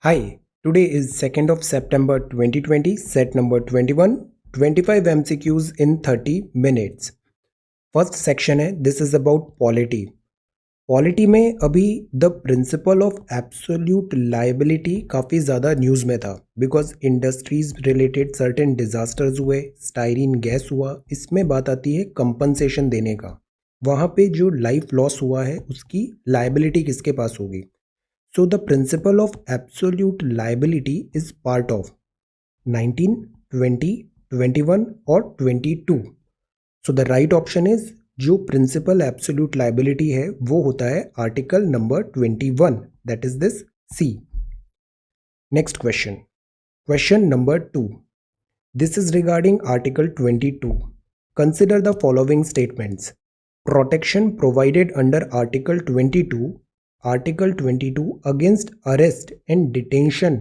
Hi, today is 2nd of September 2020, set number 21, 25 MCQs in 30 minutes. First section है this is about polity. Polity में अभी the principle of absolute liability काफ़ी ज़्यादा news में था because industries related certain disasters हुए, styrene gas हुआ, इसमें बात आती है कंपनसेशन देने का। वहाँ पे जो लाइफ लॉस हुआ है उसकी लायबिलिटी किसके पास होगी। So the principle of absolute liability is part of 19, 20, 21 or 22. So the right option is जो principal absolute liability है वो होता है article number 21, that is this C. Next question. Question number 2. This is regarding article 22. Consider the following statements. Protection provided under article 22 Article 22 against arrest and detention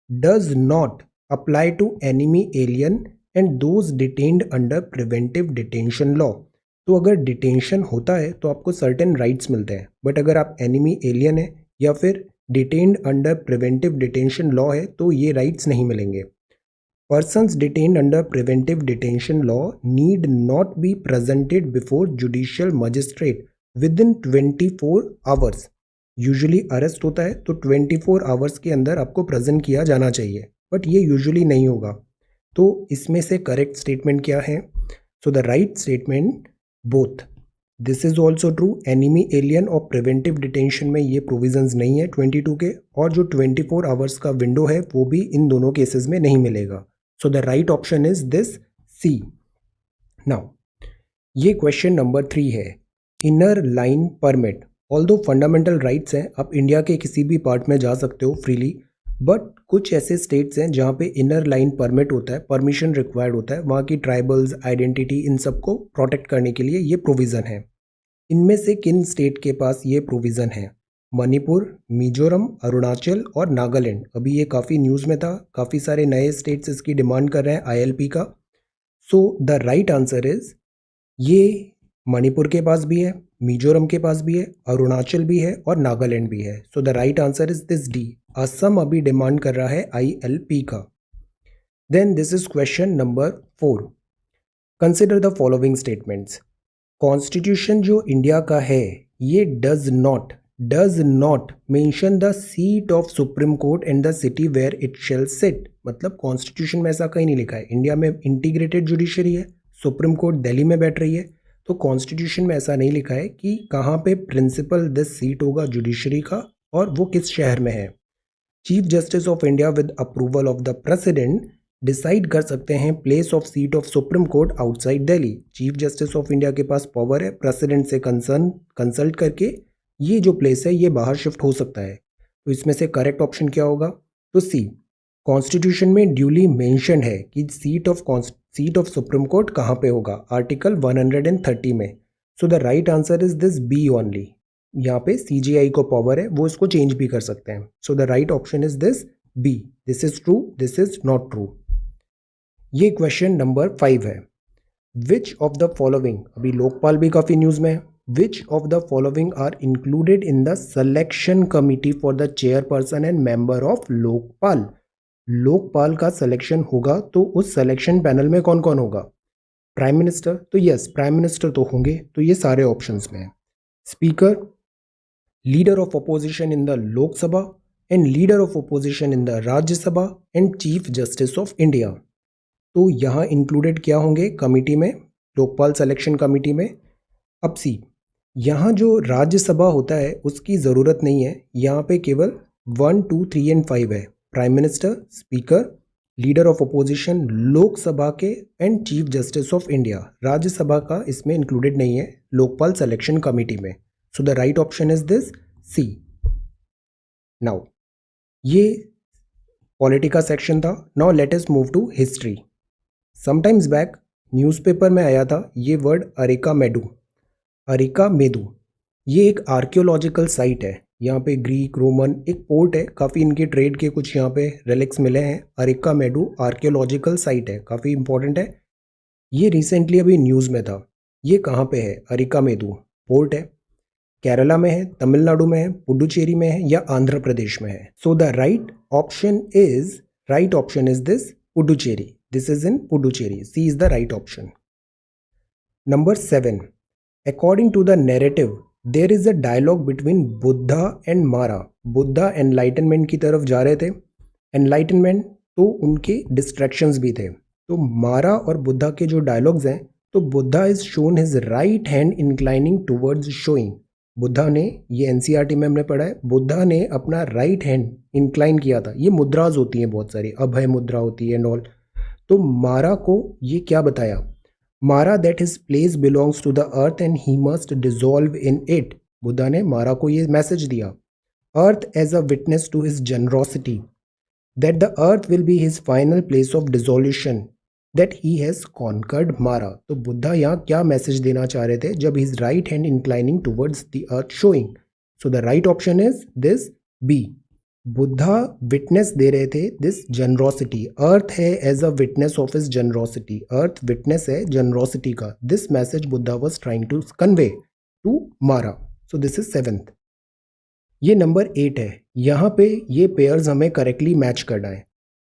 does not apply to enemy alien and those detained under preventive detention law. तो अगर detention होता है तो आपको certain rights मिलते हैं, but अगर आप एनिमी एलियन है या फिर detained under preventive detention law है तो ये राइट्स नहीं मिलेंगे। Persons detained under preventive detention law need not be presented before judicial magistrate within 24 hours. Usually arrest होता है तो 24 आवर्स के अंदर आपको प्रेजेंट किया जाना चाहिए, बट ये यूजुअली नहीं होगा। तो इसमें से करेक्ट स्टेटमेंट क्या है? So the right statement both. This is also true, enemy alien और प्रिवेंटिव डिटेंशन में ये प्रोविजंस नहीं है 22 के, और जो 24 आवर्स का विंडो है वो भी इन दोनों केसेस में नहीं मिलेगा। So the right option is this C. Now ये क्वेश्चन नंबर 3 है, inner line permit. Although fundamental rights हैं, आप इंडिया के किसी भी पार्ट में जा सकते हो फ्रीली, बट कुछ ऐसे स्टेट्स हैं जहाँ पे इनर लाइन परमिट होता है, परमिशन रिक्वायर्ड होता है, वहाँ की ट्राइबल्स आइडेंटिटी इन सबको प्रोटेक्ट करने के लिए ये प्रोविज़न है। इनमें से किन स्टेट के पास ये प्रोविज़न है? मणिपुर, मिजोरम, अरुणाचल और नागालैंड। अभी ये काफ़ी न्यूज़ में था, काफ़ी सारे नए स्टेट्स इसकी डिमांड कर रहे हैं ILP का। सो द राइट आंसर इज ये मणिपुर के पास भी है, मिजोरम के पास भी है, अरुणाचल भी है और नागालैंड भी है। So the right answer is this D. Assam अभी डिमांड कर रहा है ILP का। Then this is question number 4। Consider the following statements. Constitution जो इंडिया का है ये does not mention the seat of supreme court and the city where it shall sit. मतलब कॉन्स्टिट्यूशन में ऐसा कहीं नहीं लिखा है। इंडिया में इंटीग्रेटेड जुडिशरी है, सुप्रीम कोर्ट दिल्ली में बैठ रही है, तो कॉन्स्टिट्यूशन में ऐसा नहीं लिखा है कि कहाँ पे प्रिंसिपल दिस सीट होगा जुडिशरी का और वो किस शहर में है। Chief justice of India with approval of the president decide कर सकते हैं place of seat of supreme court outside Delhi. Chief justice of India के पास पावर है प्रेसिडेंट से कंसल्ट करके ये जो प्लेस है ये बाहर शिफ्ट हो सकता है। तो इसमें से करेक्ट ऑप्शन क्या होगा? तो सी। कॉन्स्टिट्यूशन में ड्यूली मेंशन है कि सीट ऑफ सुप्रीम कोर्ट कहाँ पे होगा, आर्टिकल 130 में। So the right answer is this B only. यहाँ पे CJI को पावर है, वो इसको चेंज भी कर सकते हैं। So the right option is this B. This is true, this is not true. ये क्वेश्चन नंबर 5 है। विच ऑफ द फॉलोइंग, अभी लोकपाल भी काफ़ी न्यूज़ में है, which of the following are included in the selection committee for the chairperson and member of Lokpal. Lokpal का selection होगा तो उस सिलेक्शन पैनल में कौन कौन होगा? प्राइम मिनिस्टर, तो यस प्राइम मिनिस्टर तो होंगे, तो ये सारे ऑप्शंस में है। Speaker, leader of opposition in the Lok Sabha and leader of opposition in the Rajya Sabha and chief justice of India. तो यहाँ इंक्लूडेड क्या होंगे कमिटी में, लोकपाल सिलेक्शन कमिटी में? अब सी, यहाँ जो राज्यसभा होता है उसकी ज़रूरत नहीं है, यहाँ पे केवल 1, 2, 3 एंड 5 है। Prime minister, speaker, leader of opposition, Lok Sabha के and chief justice of India. Rajya Sabha का इसमें इंक्लूडेड नहीं है लोकपाल सिलेक्शन कमिटी में। So the right option is this C. Now ये पॉलिटी का सेक्शन था। Now let us move to history. Sometimes back newspaper में आया था ये वर्ड अरिका मेदू। ये एक आर्कियोलॉजिकल साइट है, यहाँ पे ग्रीक रोमन एक पोर्ट है, काफ़ी इनके ट्रेड के कुछ यहाँ पे रिलिक्स मिले हैं। अरिका मेडू आर्कियोलॉजिकल साइट है, काफ़ी इंपॉर्टेंट है। ये रिसेंटली अभी न्यूज़ में था। ये कहाँ पे है? अरिका मेदू पोर्ट है। केरला में है, तमिलनाडु में है, पुडुचेरी में है या आंध्र प्रदेश में है? So the right option is this Puducherry. This is in Puducherry. C is the right option. Number 7. According to the narrative, there is a dialogue between Buddha and Mara. Buddha enlightenment की तरफ जा रहे थे. एनलाइटनमेंट तो उनके डिस्ट्रैक्शंस भी थे. तो मारा और बुद्धा के जो डायलॉग्स हैं, तो Buddha is shown his right hand inclining towards showing. Buddha ने, ये एनसीईआरटी में हमने पढ़ा है, बुद्धा ने अपना राइट हैंड इंक्लाइन किया था. ये मुद्राज होती हैं बहुत सारी, अभय मुद्रा होती है एंड ऑल. तो मारा को ये क्या बताया? Mara that his place belongs to the earth and he must dissolve in it. Buddha ने मारा को ये मैसेज दिया. Earth as a witness to his generosity, that the earth will be his final place of dissolution, that he has conquered Mara. तो बुद्धा यहाँ क्या message देना चाह रहे थे जब his right hand inclining towards the earth showing? So the right option is this B. Buddha witness दे रहे थे दिस जनरोसिटी. अर्थ है as a witness of his generosity. Earth witness है जनरोसिटी का. This message Buddha was trying to convey to Mara. So this is 7th. ये number 8 है. यहाँ पे ये पेयर्स हमें करेक्टली मैच करना है.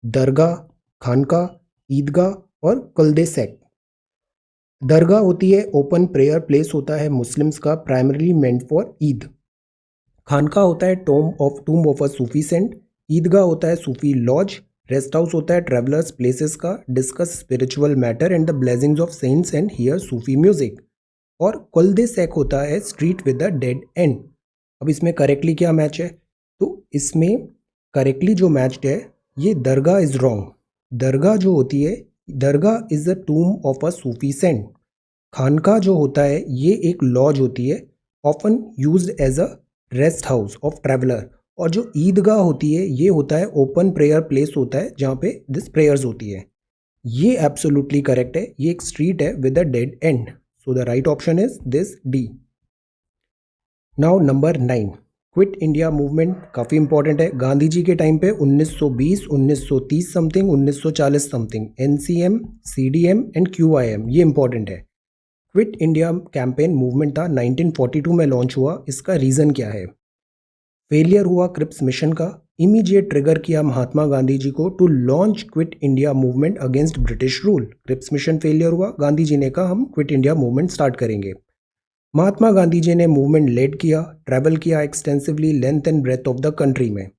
दरगाह, खानका, ईदगाह और कुलदेसैक. दरगाह होती है ओपन प्रेयर प्लेस होता है मुस्लिम्स का, प्राइमरीली मेंट फॉर ईद. खानका होता है टूम ऑफ अ सूफी सेंट. ईदगाह होता है सूफी लॉज. रेस्ट हाउस होता है ट्रेवलर्स प्लेसेस का, discuss spiritual matter and the blessings of cents and here Sufi music. और कुलदेसैक होता है street with the dead and. अब इसमें करेक्टली क्या मैच है? तो इसमें करेक्टली जो मैच्ड है, ये दरगाह इज रॉन्ग. दरगाह जो होती है, dargah is a tomb of a sufi saint. खानका जो होता है ये एक लॉज होती है, often used as a rest house of traveller. और जो ईदगाह होती है ये होता है ओपन प्रेयर प्लेस होता है जहाँ पे दिस प्रेयर्स होती है. ये एब्सोल्युटली करेक्ट है. ये एक स्ट्रीट है with a dead end. So the right option is this D. Now number 9. Quit India movement काफ़ी इंपॉर्टेंट है. गांधी जी के टाइम पे 1920, 1930 something, 1940 something. NCM, CDM and QIM, ये इंपॉर्टेंट है. क्विट इंडिया कैंपेन मूवमेंट था 1942 में लॉन्च हुआ. इसका रीज़न क्या है? फेलियर हुआ क्रिप्स मिशन का. इमीडिएट ट्रिगर किया महात्मा गांधी जी को to launch Quit India movement against British rule. Cripps mission failure हुआ, गांधी जी ने कहा हम क्विट इंडिया मूवमेंट स्टार्ट करेंगे. महात्मा गांधी जी ने मूवमेंट लीड किया, ट्रैवल किया extensively length and breadth of the country में.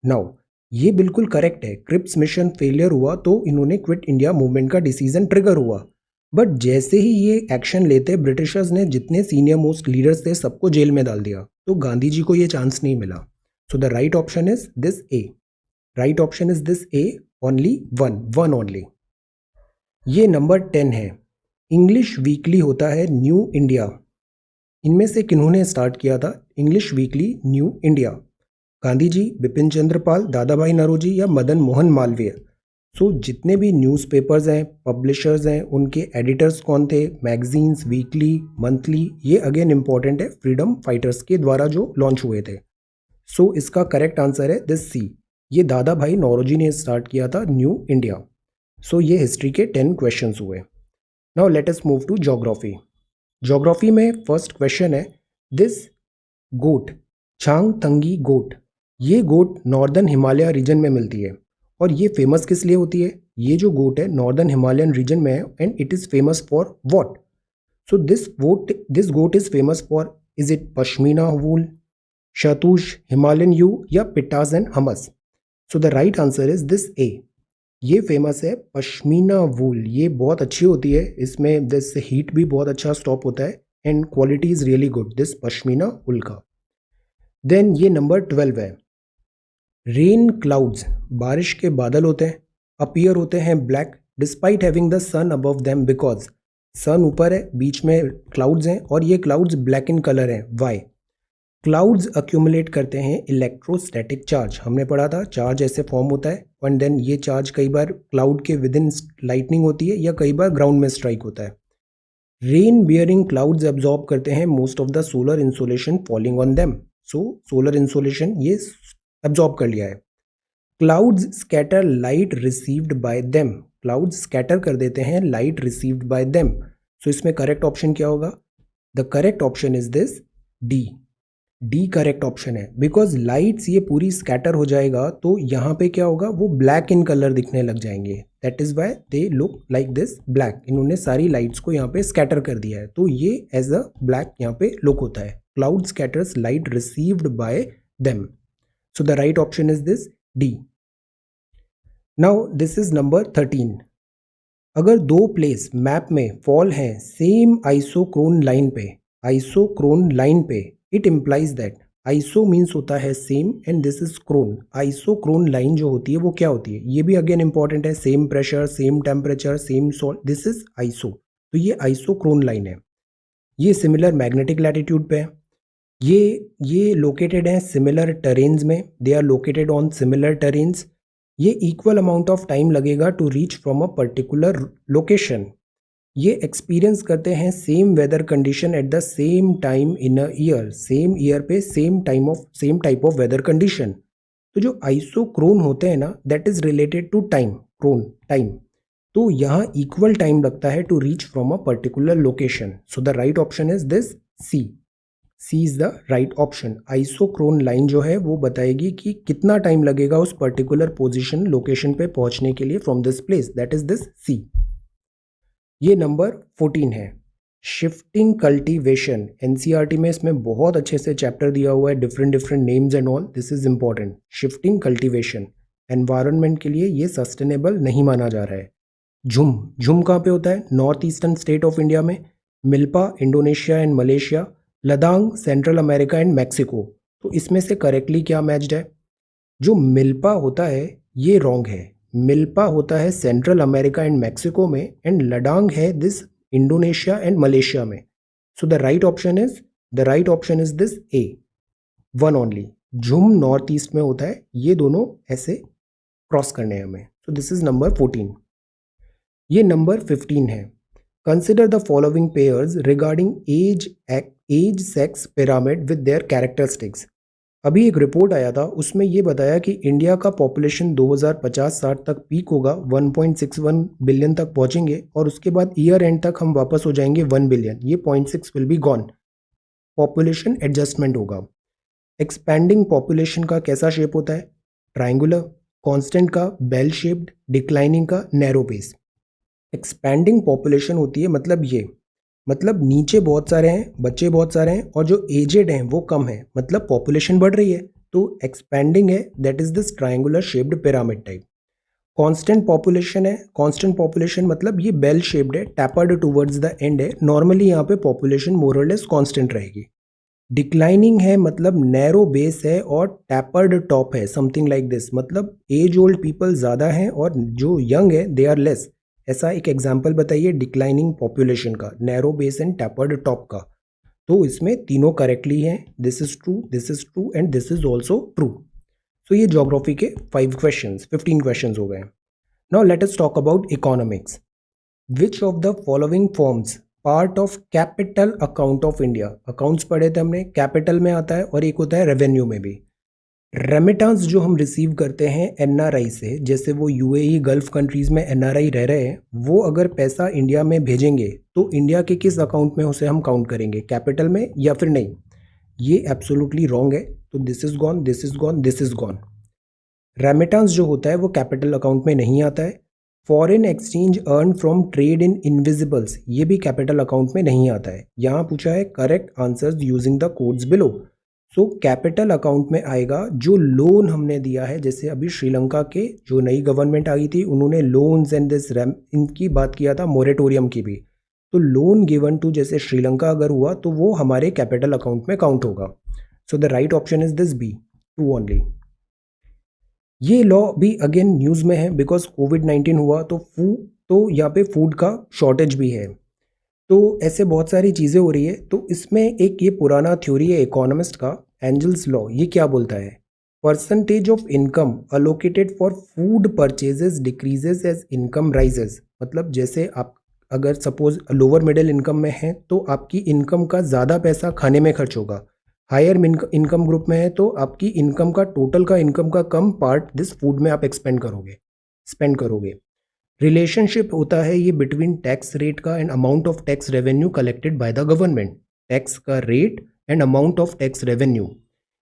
नाउ ये बिल्कुल करेक्ट है. क्रिप्स मिशन फेलियर हुआ तो इन्होंने क्विट इंडिया मूवमेंट का डिसीजन ट्रिगर हुआ. बट जैसे ही ये एक्शन लेते, ब्रिटिशर्स ने जितने सीनियर मोस्ट लीडर्स थे सबको जेल में डाल दिया. तो गांधी जी को ये चांस नहीं मिला. सो the right option is this A. Right option is this A. Only one only. ये नंबर 10 है. इंग्लिश वीकली होता है न्यू इंडिया. इनमें से किन्होंने स्टार्ट किया था English weekly new India? Gandhi ji, Bipin Chandra Pal, Dadabhai Naoroji या मदन मोहन मालवीय? सो जितने भी न्यूज़पेपर्स हैं, पब्लिशर्स हैं, उनके एडिटर्स कौन थे? मैगजीन्स, वीकली, मंथली, ये अगेन इंपॉर्टेंट है, फ्रीडम फाइटर्स के द्वारा जो लॉन्च हुए थे. सो इसका करेक्ट आंसर है दिस सी. ये दादा भाई नौरोजी ने स्टार्ट किया था न्यू इंडिया. सो ये हिस्ट्री के 10 क्वेश्चंस हुए. Now let us move to geography. Geography में फर्स्ट क्वेश्चन है this goat, Chang Tangi goat. ये गोट नॉर्दर्न हिमालय रीजन में मिलती है. और ये फेमस किस लिए होती है? ये जो गोट है नॉर्दर्न हिमालयन रीजन में है and it is famous for what? So this goat is famous for, is it pashmina wool, shahtoosh, Himalayan yew या pitas and hummus? So the right answer is this A. ये फेमस है पश्मीना वूल. ये बहुत अच्छी होती है, इसमें दिस हीट भी बहुत अच्छा स्टॉप होता है and quality is really good this pashmina wool का. देन ये नंबर 12 है. रेन क्लाउड्स, बारिश के बादल होते हैं, अपीयर होते हैं black despite having the sun above them. Because sun ऊपर है, बीच में क्लाउड्स हैं और ये क्लाउड्स ब्लैक इन कलर हैं. वाई? क्लाउड्स अक्यूमुलेट करते हैं इलेक्ट्रोस्टैटिक चार्ज. हमने पढ़ा था चार्ज ऐसे फॉर्म होता है एंड देन ये चार्ज कई बार क्लाउड के विद इन लाइटनिंग होती है या कई बार ग्राउंड में स्ट्राइक होता है. रेन बियरिंग क्लाउड्स एब्जॉर्ब करते हैं most of the solar insolation falling on them. So solar insolation ये एब्जॉर्ब कर लिया है. Clouds scatter light received by them. Clouds scatter कर देते हैं लाइट रिसीव्ड बाय देम. सो इसमें करेक्ट ऑप्शन क्या होगा? The correct option is this D. D correct option है, बिकॉज लाइट्स ये पूरी स्कैटर हो जाएगा तो यहाँ पे क्या होगा, वो ब्लैक इन कलर दिखने लग जाएंगे, that is why they look like this black. इन्होंने सारी लाइट्स को यहाँ पे स्कैटर कर दिया है तो ये एज अ ब्लैक यहाँ पे लुक होता है। Cloud scatters light received by them, so the right option is this D. Now this is number 13। अगर दो प्लेस मैप में फॉल हैं सेम आइसोक्रोन लाइन पे, it implies that, iso means होता है same and this is chrone. Isochrone line जो होती है वो क्या होती है, ये भी अगेन इंपॉर्टेंट है, same pressure, same temperature, same salt, this is iso, तो ये आइसोक्रोन लाइन है। ये सिमिलर मैग्नेटिक लैटिट्यूड पे है, ये लोकेटेड है सिमिलर टेरेन्स में, they are located on similar terrains. ये इक्वल अमाउंट ऑफ टाइम लगेगा to reach from a particular location. ये एक्सपीरियंस करते हैं same weather condition at the same time in a year, same year पे same type of weather condition. तो जो आइसोक्रोन होते हैं ना, that is related to time, chrone time, तो यहाँ इक्वल टाइम लगता है to reach from a particular location. So the right option is this C is the right option. Isochrone line जो है वो बताएगी कि कितना टाइम लगेगा उस पर्टिकुलर पोजीशन लोकेशन पे पहुंचने के लिए from this place, that is this C. ये नंबर 14 है, शिफ्टिंग कल्टीवेशन। एनसीईआरटी में इसमें बहुत अच्छे से चैप्टर दिया हुआ है, different names and all, this is important. Shifting cultivation environment के लिए ये सस्टेनेबल नहीं माना जा रहा है। झुम कहाँ पे होता है, north eastern state of India में, milpa Indonesia and Malaysia, ladang central America and Mexico. तो इसमें से करेक्टली क्या मैच्ड है, जो मिल्पा होता है ये रॉन्ग है, मिल्पा होता है सेंट्रल अमेरिका एंड मैक्सिको में एंड लडांग है दिस इंडोनेशिया एंड मलेशिया में। So the right option is this A, one only. झुम नॉर्थ ईस्ट में होता है, ये दोनों ऐसे क्रॉस करने हैं हमें। So this is number 14। ये नंबर 15 है, consider the following pairs regarding age sex pyramid with their characteristics. अभी एक रिपोर्ट आया था, उसमें ये बताया कि इंडिया का पॉपुलेशन 2050-60 तक पीक होगा, 1.61 बिलियन तक पहुंचेंगे और उसके बाद ईयर एंड तक हम वापस हो जाएंगे 1 बिलियन, ये 0.6 will be gone, population adjustment होगा। एक्सपैंडिंग पॉपुलेशन का कैसा शेप होता है, ट्राइंगुलर, कांस्टेंट का बेल शेप्ड, डिक्लाइनिंग का नैरो बेस। एक्सपैंडिंग पॉपुलेशन होती है मतलब नीचे बहुत सारे हैं, बच्चे बहुत सारे हैं और जो एजेड हैं वो कम है, मतलब पॉपुलेशन बढ़ रही है, तो एक्सपैंडिंग है, that is this triangular shaped pyramid type. Constant population है, कांस्टेंट पॉपुलेशन मतलब ये बेल शेप्ड है, टैपर्ड टुवर्ड्स द एंड है, नॉर्मली यहाँ पे पॉपुलेशन मोर और लेस कांस्टेंट रहेगी। डिक्लाइनिंग है मतलब नैरो बेस है और टैपर्ड टॉप है, समथिंग लाइक दिस, मतलब एज ओल्ड पीपल ज़्यादा हैं और जो यंग है दे आर लेस। ऐसा एक एग्जाम्पल बताइए डिक्लाइनिंग पॉपुलेशन का, narrow base and tapered top का। तो इसमें तीनों करेक्टली हैं, this is true and this is also true. So ये ज्योग्राफी के 15 क्वेश्चंस हो गए। Now let us talk about economics. Which of the following forms part of capital account of India. Accounts पढ़े थे हमने, कैपिटल में आता है और एक होता है रेवेन्यू में भी। रेमिटेंस जो हम रिसीव करते हैं एनआरआई से, जैसे वो यूएई गल्फ कंट्रीज में एनआरआई रह रहे हैं, वो अगर पैसा इंडिया में भेजेंगे तो इंडिया के किस अकाउंट में उसे हम काउंट करेंगे, कैपिटल में या फिर नहीं, ये एब्सोल्युटली रॉन्ग है। तो this is gone, this is gone, this is gone. Remittance जो होता है वो कैपिटल अकाउंट में नहीं आता है। Foreign exchange earn from trade in invisibles, ये भी कैपिटल अकाउंट में नहीं आता है। यहाँ पूछा है correct answers using the codes below. So capital account में आएगा जो लोन हमने दिया है, जैसे अभी श्रीलंका के जो नई गवर्नमेंट आई थी उन्होंने लोन्स एंड दिस इनकी बात किया था, मोरेटोरियम की भी। तो लोन गिवन टू जैसे श्रीलंका अगर हुआ तो वो हमारे कैपिटल अकाउंट में काउंट होगा। So the right option is this B, two only. ये लॉ भी अगेन न्यूज़ में है बिकॉज कोविड-19 हुआ तो यहाँ पे फूड का शॉर्टेज भी है, तो ऐसे बहुत सारी चीज़ें हो रही है। तो इसमें एक ये पुराना थ्योरी है इकोनॉमिस्ट का, एंजल्स लॉ, ये क्या बोलता है, percentage of income allocated for food purchases decreases as income rises. मतलब जैसे आप अगर सपोज लोअर मिडिल इनकम में हैं तो आपकी इनकम का ज़्यादा पैसा खाने में खर्च होगा, हायर इनकम ग्रुप में है तो आपकी इनकम का टोटल का इनकम का कम पार्ट दिस फूड में आप स्पेंड करोगे। रिलेशनशिप होता है ये बिटवीन टैक्स रेट का and amount of tax revenue collected by the government, tax का rate and amount of tax revenue.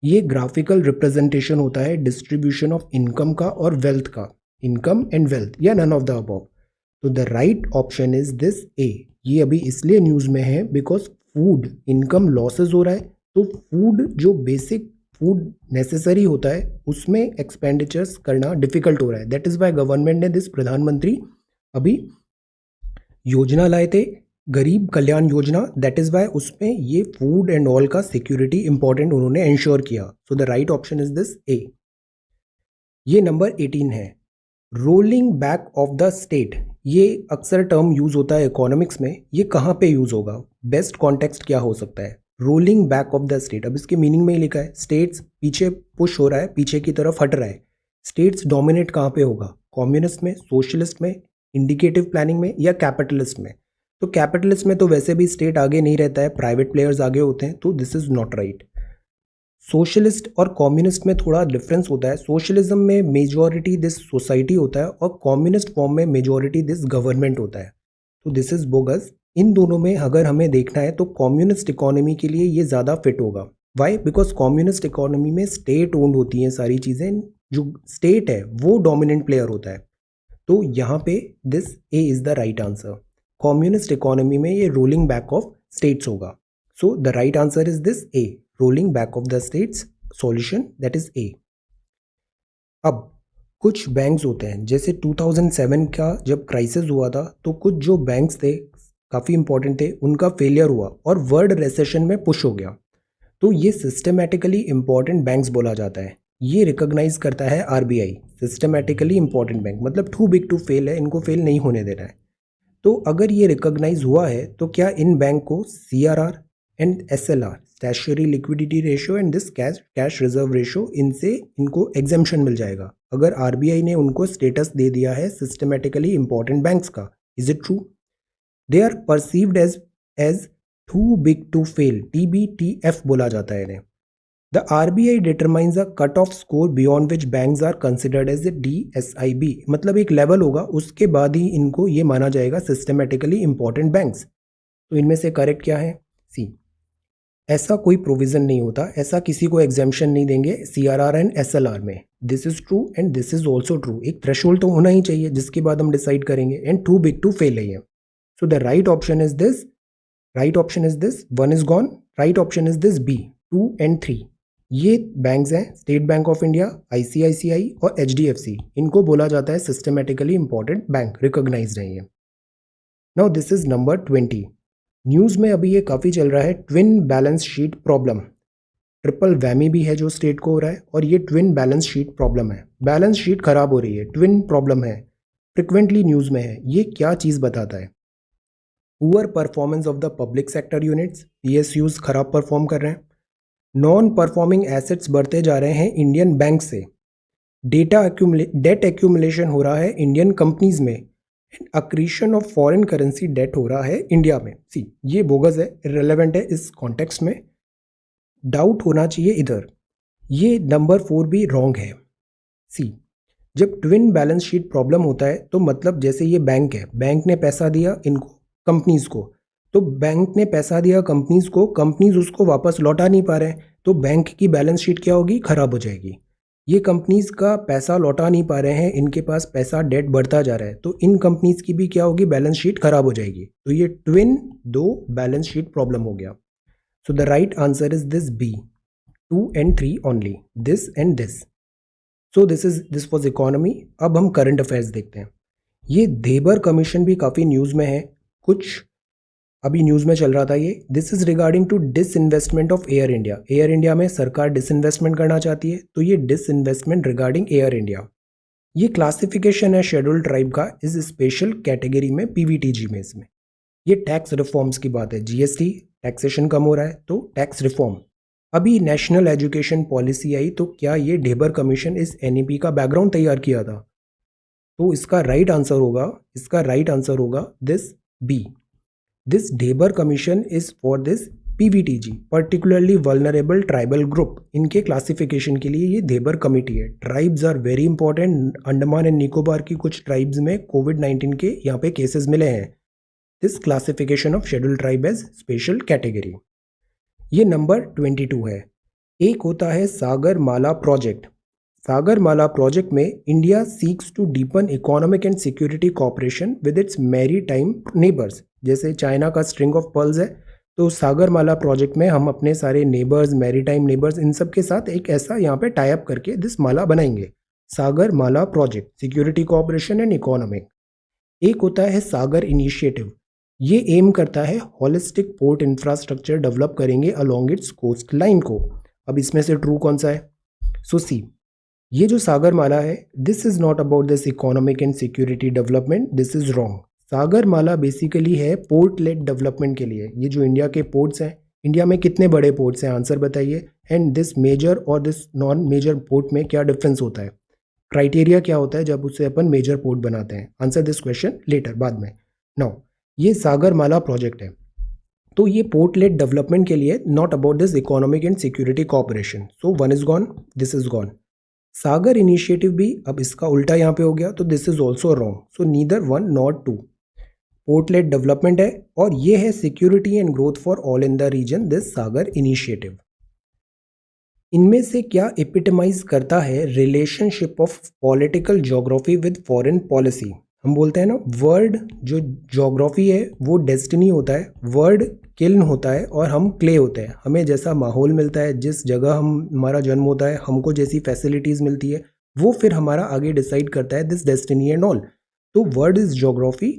ये ग्राफिकल रिप्रेजेंटेशन होता है डिस्ट्रीब्यूशन ऑफ इनकम का और वेल्थ का, इनकम एंड वेल्थ, या नन ऑफ द अबव। तो the right option is this A. ये अभी इसलिए न्यूज़ में है बिकॉज फूड इनकम लॉसेज हो रहा है, तो फूड जो बेसिक फूड नेसेसरी होता है उसमें एक्सपेंडिचर्स करना डिफिकल्ट हो रहा है। दैट इज वाई गवर्नमेंट ने दिस प्रधानमंत्री अभी योजना लाए थे, गरीब Kalyan Yojana. That is why उसमें ये फूड एंड ऑल का सिक्योरिटी इंपॉर्टेंट उन्होंने इंश्योर किया। So the right option is this A. ये नंबर 18 है, rolling back of the state. ये अक्सर टर्म यूज होता है इकोनॉमिक्स में, ये कहाँ पे यूज होगा, बेस्ट कॉन्टेक्स्ट क्या हो सकता है? Rolling back of the state. अब इसके मीनिंग में ही लिखा है स्टेट्स पीछे पुश हो रहा है, पीछे की तरफ हट रहा है। स्टेट्स डोमिनेट कहाँ पे होगा, कम्युनिस्ट में, सोशलिस्ट में, इंडिकेटिव प्लानिंग में, या कैपिटलिस्ट में? तो कैपिटलिस्ट में तो वैसे भी स्टेट आगे नहीं रहता है, प्राइवेट प्लेयर्स आगे होते हैं, तो this is not right. Socialist और कम्युनिस्ट में थोड़ा डिफरेंस होता है। सोशलिज्म में मेजॉरिटी दिस सोसाइटी होता है और कम्युनिस्ट फॉर्म में मेजॉरिटी दिस गवर्नमेंट होता है, तो दिस इज बोगस। इन दोनों में अगर हमें देखना है तो कम्युनिस्ट इकोनॉमी के लिए ये ज़्यादा फिट होगा। वाई? बिकॉज कम्युनिस्ट इकोनॉमी में स्टेट ओन्ड होती हैं सारी चीज़ें, जो स्टेट है वो डोमिनेंट प्लेयर होता है। तो यहाँ पे this A is the right answer. Communist economy में ये रोलिंग बैक ऑफ स्टेट्स होगा। So the right answer is this A, rolling back of the states. Solution that is a. अब कुछ बैंक्स होते हैं, जैसे 2007 का जब क्राइसिस हुआ था तो कुछ जो बैंक्स थे काफ़ी इंपॉर्टेंट थे, उनका फेलियर हुआ और वर्ल्ड रिसेशन में पुश हो गया। तो ये सिस्टमैटिकली इंपॉर्टेंट बैंक्स बोला जाता है। ये रिकॉग्नाइज करता है आरबीआई, सिस्टमैटिकली इंपॉर्टेंट बैंक, मतलब टू बिग टू फेल है, इनको फेल नहीं होने देना है। तो अगर ये रिकॉग्नाइज हुआ है तो क्या इन बैंक को CRR and SLR, statutory liquidity ratio and this cash reserve ratio, इनसे इनको एग्जेम्पशन मिल जाएगा अगर आरबीआई ने उनको स्टेटस दे दिया है सिस्टमैटिकली इंपॉर्टेंट बैंक्स का। Is it true? They are perceived as too big to fail, TBTF बोला जाता है इन्हें। The RBI determines a cut off score beyond which banks are considered as a DSIB, मतलब एक लेवल होगा उसके बाद ही इनको ये माना जाएगा सिस्टमैटिकली इंपॉर्टेंट बैंक्स। तो इनमें से करेक्ट क्या है? सी। ऐसा कोई प्रोविजन नहीं होता, ऐसा किसी को एग्जेम्पशन नहीं देंगे CRR एंड SLR में। This is true and this is also true. एक थ्रेशोल्ड तो होना ही चाहिए जिसके बाद हम डिसाइड करेंगे, and too big to fail है। So the right option is this, right option is this, one is gone. Right option is this B, 2 and 3। ये बैंक्स हैं State Bank of India, ICICI और HDFC, इनको बोला जाता है systematically important bank, recognised है ये। Now this is number 20। News में अभी ये काफ़ी चल रहा है, twin balance sheet problem. Triple whammy भी है जो स्टेट को हो रहा है, और ये ट्विन बैलेंस शीट प्रॉब्लम है। बैलेंस शीट खराब हो रही है, ट्विन प्रॉब्लम है, फ्रिक्वेंटली न्यूज़ में है। ये क्या चीज़ बताता है? Poor performance of the public sector units, PSUs खराब परफॉर्म कर रहे हैं। नॉन परफॉर्मिंग एसेट्स बढ़ते जा रहे हैं इंडियन बैंक से। डेट एक्यूमुलेशन हो रहा है इंडियन कंपनीज में। Accretion of foreign currency debt हो रहा है इंडिया में। सी, ये बोगस है, इररिलेवेंट है इस कॉन्टेक्स्ट में, डाउट होना चाहिए इधर। ये नंबर 4 भी रॉन्ग है। सी, जब ट्विन बैलेंस शीट प्रॉब्लम होता है तो मतलब जैसे ये बैंक है, बैंक ने पैसा दिया इनको कंपनीज को, तो बैंक ने पैसा दिया कंपनीज को, कंपनीज उसको वापस लौटा नहीं पा रहे हैं, तो बैंक की बैलेंस शीट क्या होगी? खराब हो जाएगी। ये कंपनीज का पैसा लौटा नहीं पा रहे हैं, इनके पास पैसा डेट बढ़ता जा रहा है, तो इन कंपनीज की भी क्या होगी? बैलेंस शीट खराब हो जाएगी। तो ये ट्विन 2 बैलेंस शीट प्रॉब्लम हो गया। So the right answer is this B, 2 and 3 only, this and this. So this was economy. अब हम करंट अफेयर्स देखते हैं। ये देबर कमीशन भी काफ़ी न्यूज़ में है, कुछ अभी न्यूज़ में चल रहा था ये। This is regarding to disinvestment of Air India. Air India में सरकार डिसइन्वेस्टमेंट करना चाहती है, तो ये डिसइन्वेस्टमेंट रिगार्डिंग एयर इंडिया। ये क्लासिफिकेशन है शेड्यूल्ड ट्राइब का इस स्पेशल कैटेगरी में, PVTG में। इसमें ये टैक्स रिफॉर्म्स की बात है, GST टैक्सेशन कम हो रहा है, तो टैक्स रिफॉर्म। अभी नेशनल एजुकेशन पॉलिसी आई, तो क्या ये देबर कमीशन इस NEP का बैकग्राउंड तैयार किया था? तो इसका राइट आंसर होगा this B. This Dhebar commission is for this PVTG, particularly vulnerable tribal group. इनके क्लासिफिकेशन के लिए ये देबर कमिटी है। Tribes are very important. Andaman and Nicobar की कुछ ट्राइब्स में COVID-19 के यहाँ पे केसेस मिले हैं। This classification of scheduled tribe as special category. ये नंबर 22 है। एक होता है Sagarmala project. Sagarmala project में India seeks to deepen economic and security cooperation with its maritime neighbours. जैसे चाइना का स्ट्रिंग ऑफ पर्ल्स है, तो सागर माला प्रोजेक्ट में हम अपने सारे नेबर्स, मैरी टाइम नेबर्स, इन सब के साथ एक ऐसा यहाँ पे टाई अप करके दिस माला बनाएंगे। Sagarmala project, security cooperation and economic. एक होता है सागर इनिशिएटिव। ये एम करता है होलिस्टिक पोर्ट इंफ्रास्ट्रक्चर डेवलप करेंगे अलोंग इट्स कोस्ट लाइन को। अब इसमें से ट्रू कौन सा है? सो सी, ये जो सागर माला है, this is not about this economic and security development, this is wrong. Sagar Mala basically है पोर्ट लेड डेवलपमेंट के लिए। ये जो इंडिया के पोर्ट्स हैं, इंडिया में कितने बड़े पोर्ट्स हैं, आंसर बताइए। एंड दिस मेजर और दिस नॉन मेजर पोर्ट में क्या डिफरेंस होता है, क्राइटेरिया क्या होता है जब उसे अपन मेजर पोर्ट बनाते हैं? आंसर दिस क्वेश्चन लेटर, बाद में। नाउ ये सागर माला प्रोजेक्ट है, तो ये पोर्ट लेड डेवलपमेंट के लिए, not about this economic and security cooperation. So one is gone, this is gone. Sagar initiative भी अब इसका उल्टा यहाँ पे हो गया, तो this is also wrong. So neither one not two. Port led development है और ये है security and growth for all in the region, this Sagar initiative. इनमें से क्या एपिटमाइज करता है relationship of political geography with foreign policy? हम बोलते हैं ना, वर्ड जो ज्योग्राफी है वो डेस्टिनी होता है, वर्ड किल्न होता है और हम क्ले होते हैं। हमें जैसा माहौल मिलता है, जिस जगह हमारा जन्म होता है, हमको जैसी फैसिलिटीज़ मिलती है, वो फिर हमारा आगे डिसाइड करता है दिस डेस्टिनी एंड ऑल। तो word is geography,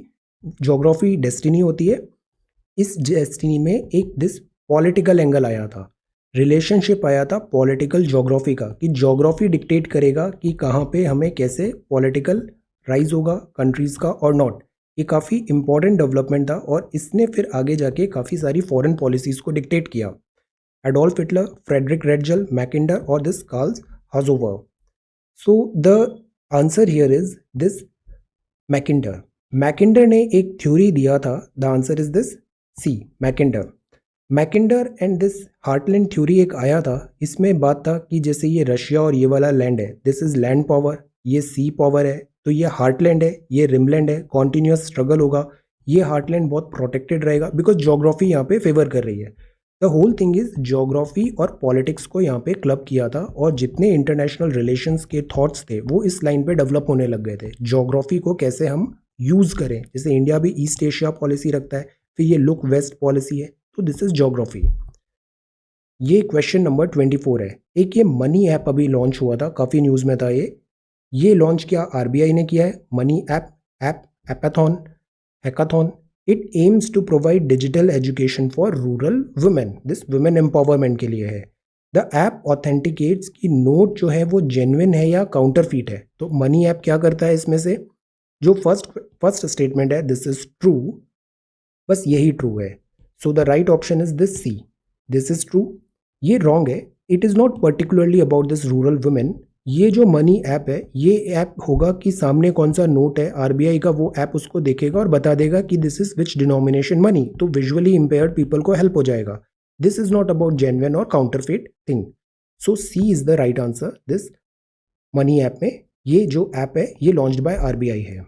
geography destiny होती है। इस डेस्टिनी में एक दिस पॉलिटिकल एंगल आया था, रिलेशनशिप आया था पॉलिटिकल ज्योग्राफी का, कि ज्योग्राफी डिक्टेट करेगा कि कहाँ पे हमें कैसे पॉलिटिकल राइज होगा कंट्रीज़ का और नॉट। ये काफ़ी इंपॉर्टेंट डेवलपमेंट था और इसने फिर आगे जाके काफ़ी सारी फॉरेन पॉलिसीज़ को डिक्टेट किया। Adolf Hitler, Friedrich Ratzel, Mackinder और this Karl Haushofer. So the answer here is this Mackinder. Mackinder ने एक थ्योरी दिया था, the answer is this C, Mackinder. Mackinder and this heartland theory एक आया था, इसमें बात था कि जैसे ये रशिया और ये वाला लैंड है, दिस इज लैंड पावर, ये सी पावर है, तो ये हार्टलैंड है, ये रिमलैंड है, कॉन्टिन्यूस स्ट्रगल होगा, ये हार्टलैंड बहुत प्रोटेक्टेड रहेगा बिकॉज ज्योग्राफी यहाँ पे फेवर कर रही है। The whole thing is geography और पॉलिटिक्स को यहाँ पे क्लब किया था और जितने इंटरनेशनल रिलेशंस के थॉट्स थे वो इस लाइन पे डेवलप होने लग गए थे। ज्योग्राफी को कैसे हम यूज़ करें, जैसे इंडिया भी ईस्ट एशिया पॉलिसी रखता है, फिर ये लुक वेस्ट पॉलिसी है, तो दिस इज ज्योग्राफी। ये क्वेश्चन नंबर 24 है। एक ये मनी ऐप अभी लॉन्च हुआ था, काफ़ी न्यूज़ में था ये लॉन्च किया आरबीआई ने किया है। Money app appathon hackathon. It aims to provide digital education for rural women, this women empowerment के लिए है। द ऐप ऑथेंटिकेट्स कि नोट जो है वो जेन्युइन है या काउंटरफीट है। तो मनी ऐप क्या करता है, इसमें से जो फर्स्ट स्टेटमेंट है दिस इज ट्रू, बस यही ट्रू है। So the right option is this C, this is true. ये रॉन्ग है, it is not particularly about this rural women. ये जो मनी ऐप है, ये ऐप होगा कि सामने कौन सा नोट है आरबीआई का, वो ऐप उसको देखेगा और बता देगा कि this is which denomination money, तो विजुअली इम्पेयर्ड पीपल को हेल्प हो जाएगा। This is not about genuine और counterfeit thing. So C is the right answer this money app में। ये जो ऐप है ये लॉन्च्ड बाय आरबीआई है।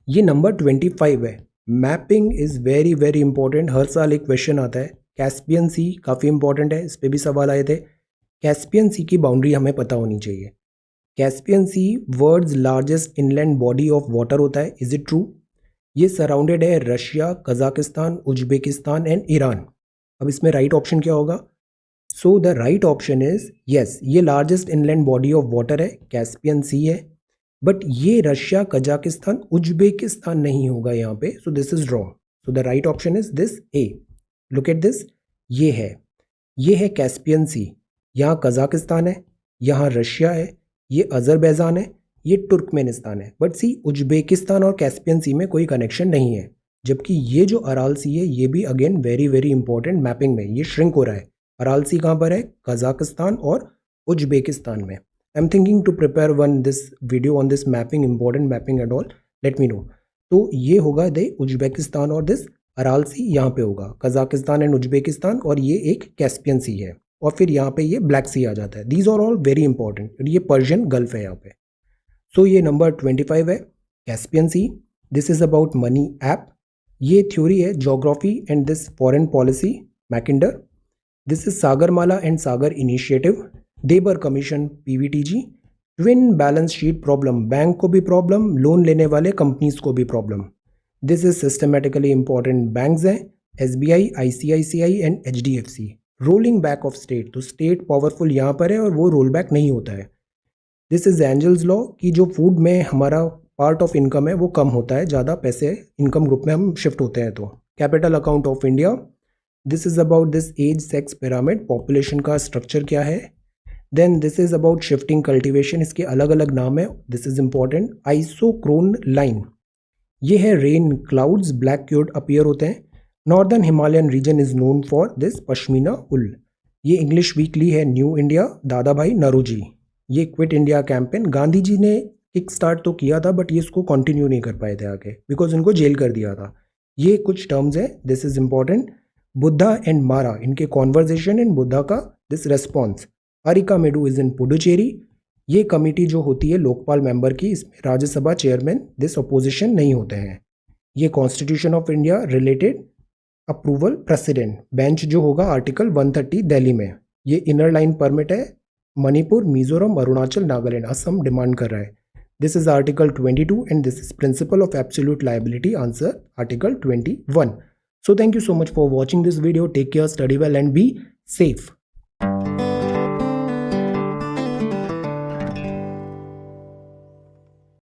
ये नंबर 25 है। Mapping is very very important, हर साल एक क्वेश्चन आता है। कैस्पियन सी काफ़ी इंपॉर्टेंट है, इस पर भी सवाल आए थे। कैस्पियन सी की बाउंड्री हमें पता होनी चाहिए। Caspian Sea world's largest inland body of water होता है, इज इट ट्रू? ये सराउंडेड है Russia, Kazakhstan, Uzbekistan and Iran. अब इसमें राइट ऑप्शन क्या होगा? So the right option is yes, ये largest inland body of water है, कैस्पियन सी है। बट ये रशिया, कजाकिस्तान, उज्बेकिस्तान नहीं होगा यहाँ पे, सो this is wrong. So the right option is this A. Look at this, ये है कैस्पियन सी। यहाँ कजाकिस्तान है, यहाँ रशिया है, ये अजरबैजान है, ये तुर्कमेनिस्तान है। बट सी, उज्बेकिस्तान और कैस्पियन सी में कोई कनेक्शन नहीं है। जबकि ये जो अराल सी है, ये भी again very very important, mapping में ये श्रिंक हो रहा है। अराल सी कहाँ पर है? कजाकिस्तान और उज्बेकिस्तान में। I am thinking to prepare one this video on this mapping, important mapping and all, let me know. तो ये होगा दे उज्बेकिस्तान और दिस अराल सी यहाँ पे होगा, कजाकिस्तान एंड उज्बेकिस्तान, और ये एक कैस्पियन सी है, और फिर यहाँ पे ये ब्लैक सी आ जाता है। These are all very important. ये पर्शियन गल्फ है यहाँ पे। सो ये नंबर 25 है, Caspian Sea. This is about money app. ये थ्योरी है geography and this foreign policy, Mackinder. This is Sagarmala and Sagar initiative, Dhebar commission PVTG, twin balance sheet problem, bank को भी प्रॉब्लम, लोन लेने वाले कंपनीज को भी problem. This is systematically important banks हैं SBI, ICICI and HDFC. Rolling back of state, तो state powerful यहाँ पर है और वो रोल बैक नहीं होता है। दिस इज एंजल्स लॉ कि जो फूड में हमारा पार्ट ऑफ इनकम है वो कम होता है, ज़्यादा पैसे इनकम ग्रुप में हम शिफ्ट होते हैं तो। Capital account of India, this is about this age sex pyramid, population का स्ट्रक्चर क्या है। Then this is about shifting cultivation, इसके अलग अलग नाम है, this is important. Isochrone line, ये है rain clouds black curd appear होते हैं। Northern Himalayan region is known for this pashmina wool. ये इंग्लिश वीकली है New India, Dadabhai Naoroji. ये Quit India campaign, Gandhi ji ने किक स्टार्ट तो किया था बट ये इसको कंटिन्यू नहीं कर पाए थे आगे बिकॉज इनको जेल कर दिया था। ये कुछ टर्म्स है, this is important. Buddha and Mara, इनके कॉन्वर्जेशन इन बुद्धा का this response. Arikamedu is in Puducherry. ये कमेटी जो होती है लोकपाल मेंबर की, इसमें राज्यसभा चेयरमैन दिस अपोजिशन नहीं होते हैं। ये constitution of India related approval president bench जो होगा आर्टिकल 130 दिल्ली में। ये इनर लाइन परमिट है, मणिपुर, मिजोरम, अरुणाचल, नागालैंड, असम डिमांड कर रहा है। This is article 22 and this is principal of absolute liability, answer article 21। So thank you so much for watching this video. Take care, study well and be safe.